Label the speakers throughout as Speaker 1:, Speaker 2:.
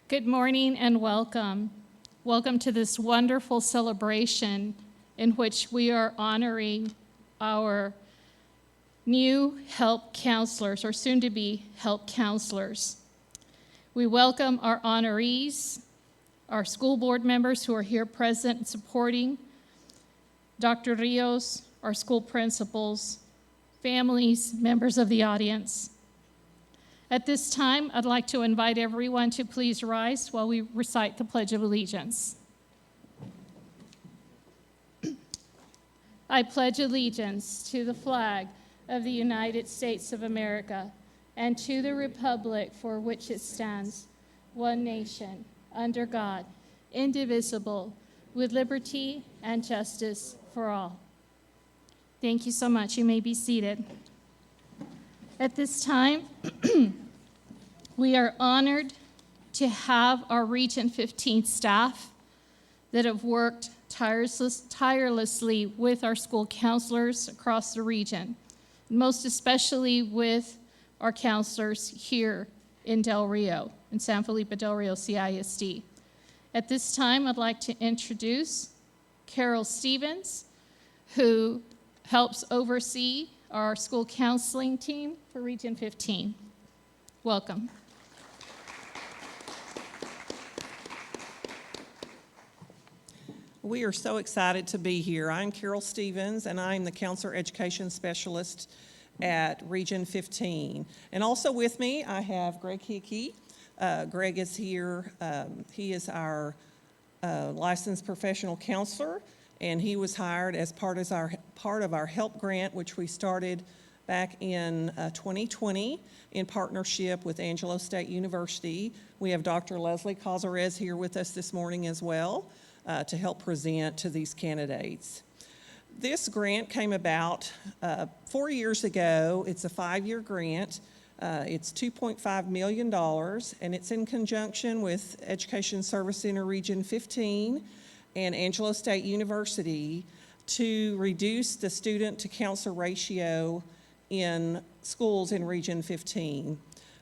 Speaker 1: Good morning and welcome. Welcome to this wonderful celebration in which we are honoring our new HELP counselors, or soon-to-be HELP counselors. We welcome our honorees, our school board members who are here present and supporting, Dr. Rios, our school principals, families, members of the audience. At this time, I'd like to invite everyone to please rise while we recite the Pledge of Allegiance. I pledge allegiance to the flag of the United States of America and to the republic for which it stands, one nation, under God, indivisible, with liberty and justice for all. Thank you so much. You may be seated. At this time, we are honored to have our Region 15 staff that have worked tirelessly with our school counselors across the region, most especially with our counselors here in Del Rio, in San Felipe Del Rio CISD. At this time, I'd like to introduce Carol Stevens, who helps oversee our school counseling team for Region 15. Welcome.
Speaker 2: We are so excited to be here. I'm Carol Stevens, and I'm the Counselor Education Specialist at Region 15. And also with me, I have Greg Hickey. Greg is here. He is our licensed professional counselor, and he was hired as part of our HELP grant, which we started back in 2020 in partnership with Angelo State University. We have Dr. Leslie Cazares here with us this morning as well to help present to these candidates. This grant came about 4 years ago. It's a 5-year grant. It's $2.5 million, and it's in conjunction with Education Service Center Region 15 and Angelo State University to reduce the student-to-counselor ratio in schools in Region 15.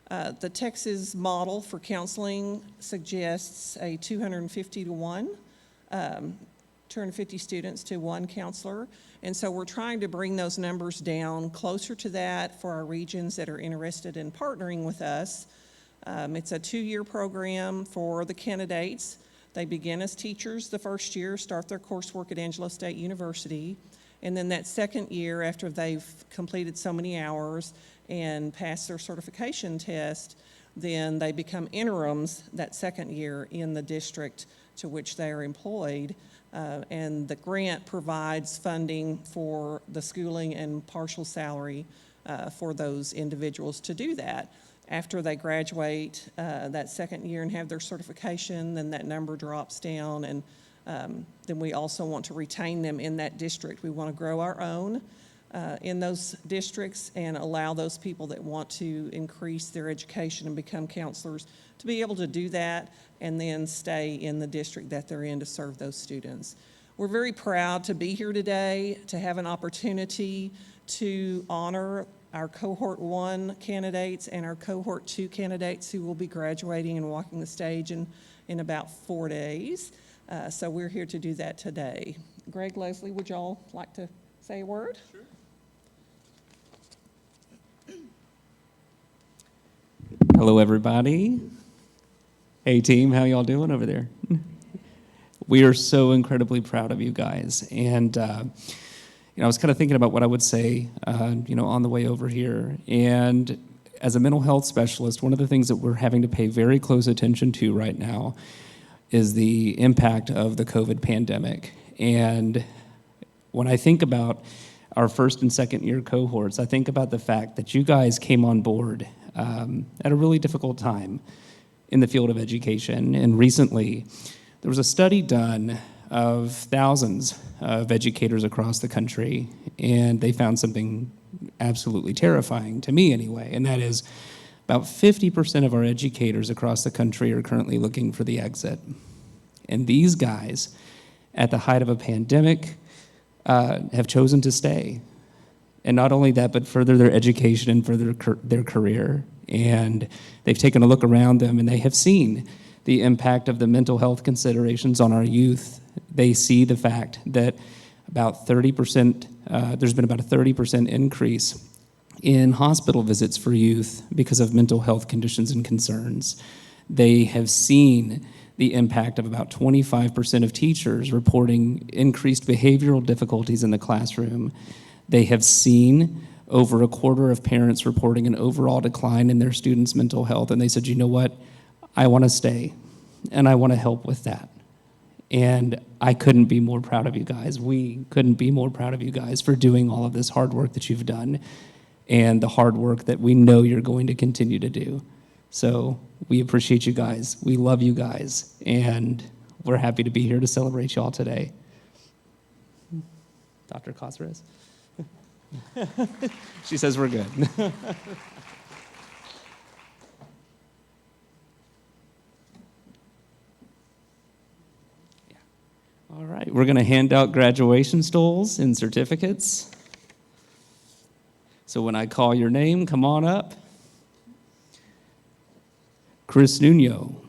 Speaker 2: The Texas model for counseling suggests a 250 to 1, 250 students to 1 counselor. And so we're trying to bring those numbers down closer to that for our regions that are interested in partnering with us. It's a 2-year program for the candidates. They begin as teachers the first year, start their coursework at Angelo State University, and then that second year, after they've completed so many hours and passed their certification test, then they become interims that second year in the district to which they are employed. And the grant provides funding for the schooling and partial salary for those individuals to do that. After they graduate that second year and have their certification, then that number drops down, and then we also want to retain them in that district. We want to grow our own in those districts and allow those people that want to increase their education and become counselors to be able to do that and then stay in the district that they're in to serve those students. We're very proud to be here today to have an opportunity to honor our Cohort 1 candidates and our Cohort 2 candidates who will be graduating and walking the stage in about 4 days. So we're here to do that today. Greg, Leslie, would y'all like to say a word?
Speaker 3: Sure. Hello, everybody. Hey, team, how y'all doing over there? We are so incredibly proud of you guys. And, I was kind of thinking about what I would say, on the way over here. And as a mental health specialist, one of the things that we're having to pay very close attention to right now is the impact of the COVID pandemic. And when I think about our first and second year cohorts, I think about the fact that you guys came on board at a really difficult time in the field of education. And recently, there was a study done of thousands of educators across the country, and they found something absolutely terrifying, to me anyway, and that is about 50% of our educators across the country are currently looking for the exit. And these guys, at the height of a pandemic, have chosen to stay. And not only that, but further their education and further their career. And they've taken a look around them, and they have seen the impact of the mental health considerations on our youth. They see the fact that about 30%, there's been about a 30% increase in hospital visits for youth because of mental health conditions and concerns. They have seen the impact of about 25% of teachers reporting increased behavioral difficulties in the classroom. They have seen over a quarter of parents reporting an overall decline in their students' mental health, and they said, you know what, I want to stay, and I want to help with that. And I couldn't be more proud of you guys. We couldn't be more proud of you guys for doing all of this hard work that you've done and the hard work that we know you're going to continue to do. So we appreciate you guys. We love you guys. And we're happy to be here to celebrate y'all today. Dr. Casares? She says we're good. All right, we're going to hand out graduation stoles and certificates. So when I call your name, come on up. Chris Nuno.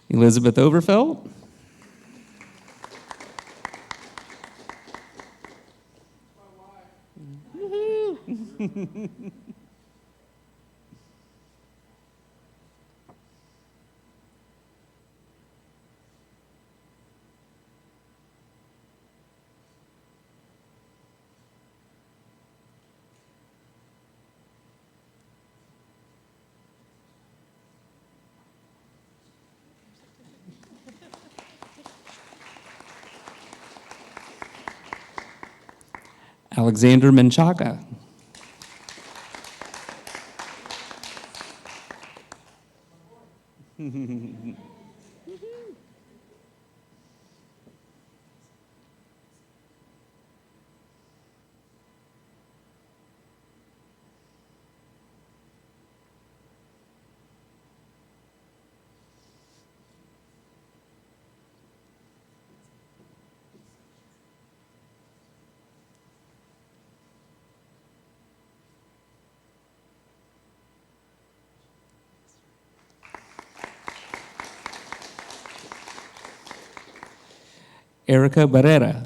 Speaker 3: Elizabeth Overfelt. Alexander Menchaca. Erica Barrera.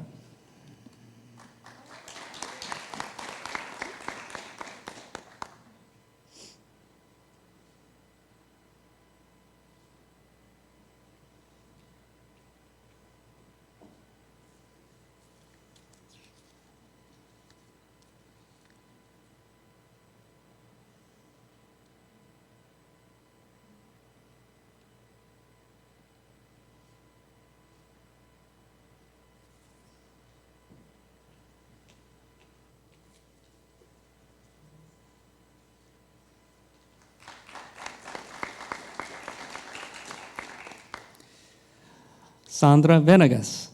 Speaker 3: Sandra Venegas.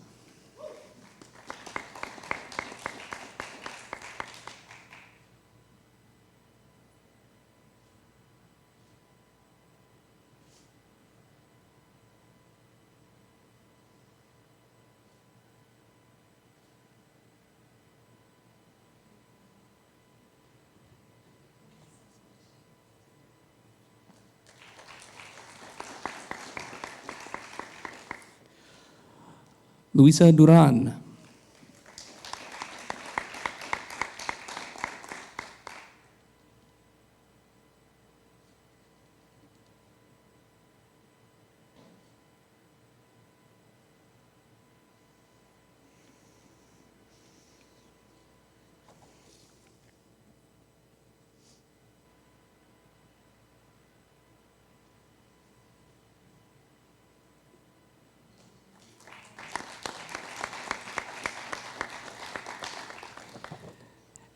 Speaker 3: Luisa Duran.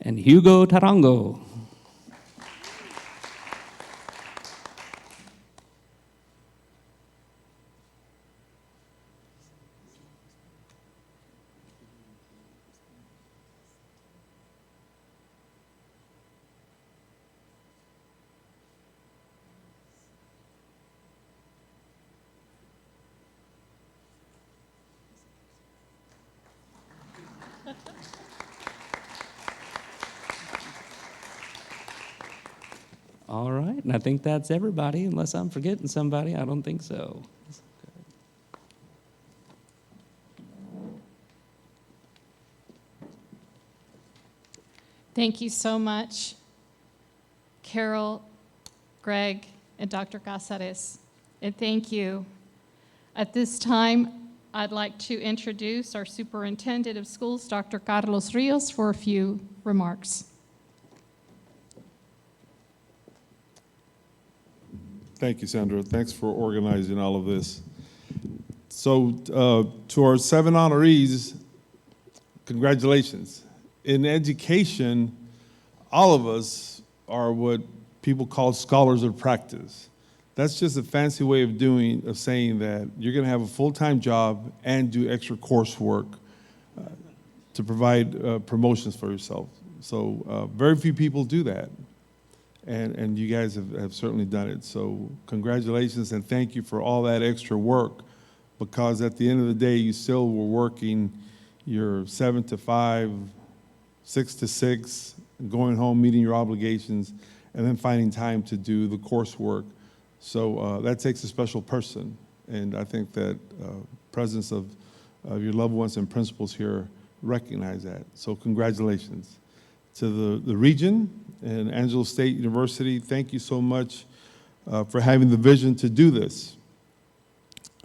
Speaker 3: and Hugo Tarango. All right, and I think that's everybody, unless I'm forgetting somebody. I don't think so.
Speaker 1: Thank you so much, Carol, Greg, and Dr. Casares. And thank you. At this time, I'd like to introduce our Superintendent of Schools, Dr. Carlos Rios, for a few remarks.
Speaker 4: Thank you, Sandra. Thanks for organizing all of this. So to our 7 honorees, congratulations. In education, all of us are what people call scholars of practice. That's just a fancy way of saying that you're going to have a full-time job and do extra coursework to provide promotions for yourself. So very few people do that. And you guys have certainly done it. So congratulations and thank you for all that extra work, because at the end of the day, you still were working your 7 to 5, 6 to 6, going home, meeting your obligations, and then finding time to do the coursework. So that takes a special person. And I think that presence of your loved ones and principals here recognize that. So congratulations. To the region and Angelo State University, thank you so much for having the vision to do this.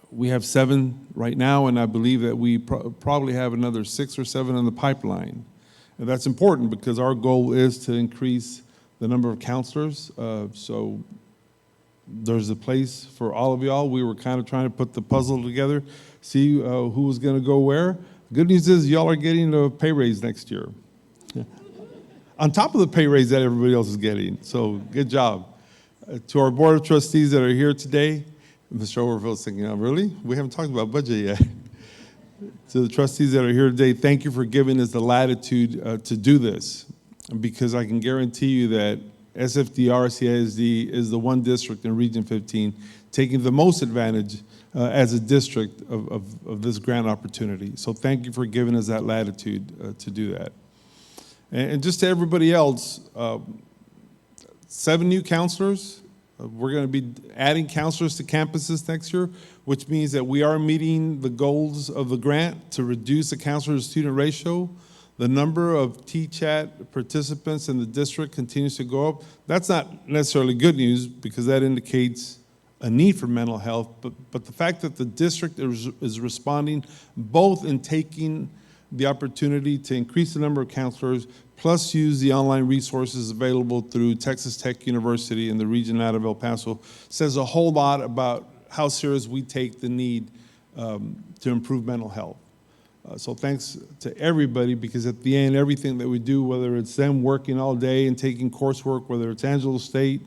Speaker 4: We have 7 right now, and I believe that we probably have another 6 or 7 in the pipeline. And that's important because our goal is to increase the number of counselors. So there's a place for all of y'all. We were kind of trying to put the puzzle together, see who was going to go where. Good news is y'all are getting a pay raise next year. On top of the pay raise that everybody else is getting. So good job. To our Board of Trustees that are here today, Mr. Overfield's thinking, oh, really? We haven't talked about budget yet. To the trustees that are here today, thank you for giving us the latitude to do this, because I can guarantee you that SFDR-CISD is the one district in Region 15 taking the most advantage as a district of this grant opportunity. So thank you for giving us that latitude to do that. And just to everybody else, 7 new counselors. We're going to be adding counselors to campuses next year, which means that we are meeting the goals of the grant to reduce the counselor-to-student ratio. The number of TCHAT participants in the district continues to go up. That's not necessarily good news because that indicates a need for mental health, but the fact that the district is responding both in taking the opportunity to increase the number of counselors, plus use the online resources available through Texas Tech University and the region out of El Paso, says a whole lot about how serious we take the need to improve mental health. So thanks to everybody, because at the end, everything that we do, whether it's them working all day and taking coursework, whether it's Angelo State,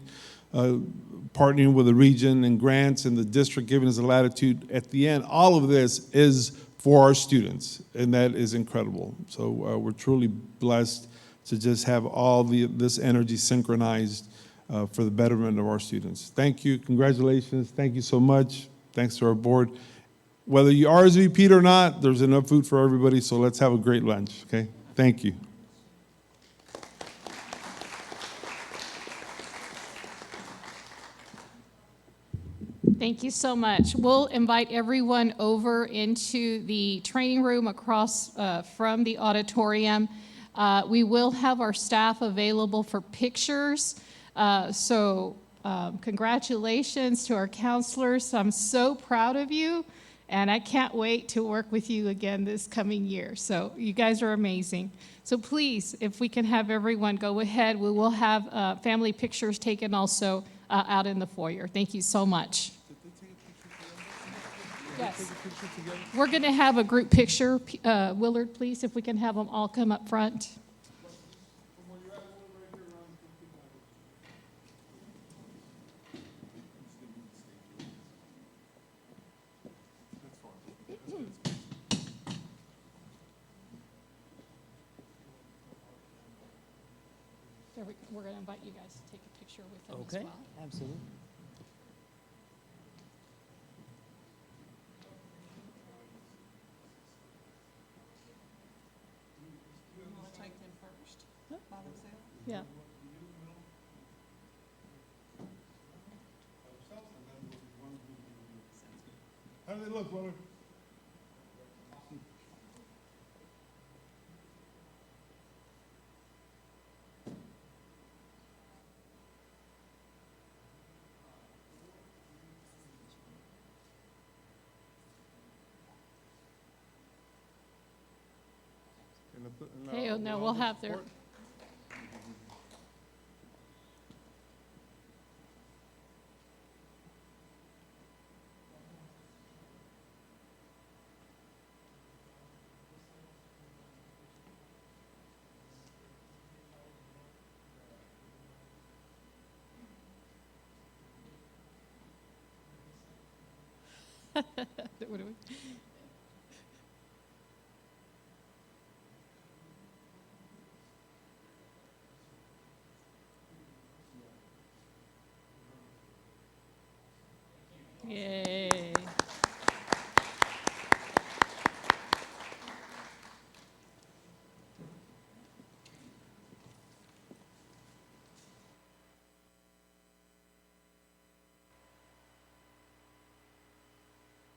Speaker 4: partnering with the region and grants and the district giving us a latitude, at the end, all of this is for our students, and that is incredible. So we're truly blessed to just have all this energy synchronized for the betterment of our students. Thank you, congratulations, thank you so much. Thanks to our board. Whether you RSVP'd or not, there's enough food for everybody, so let's have a great lunch, okay? Thank you.
Speaker 1: Thank you so much. We'll invite everyone over into the training room across from the auditorium. We will have our staff available for pictures. Congratulations to our counselors. I'm so proud of you, and I can't wait to work with you again this coming year. So you guys are amazing. So please, if we can have everyone go ahead, we will have family pictures taken also out in the foyer. Thank you so much. Yes. We're going to have a group picture. Willard, please, if we can have them all come up front. We're going to invite you guys to take a picture with them as
Speaker 5: Okay,
Speaker 1: well.
Speaker 5: absolutely.
Speaker 2: You want to take them first by themselves?
Speaker 1: Yeah.
Speaker 4: How do they look, brother?
Speaker 1: Okay, oh, no, we'll have their, what do we? Yeah.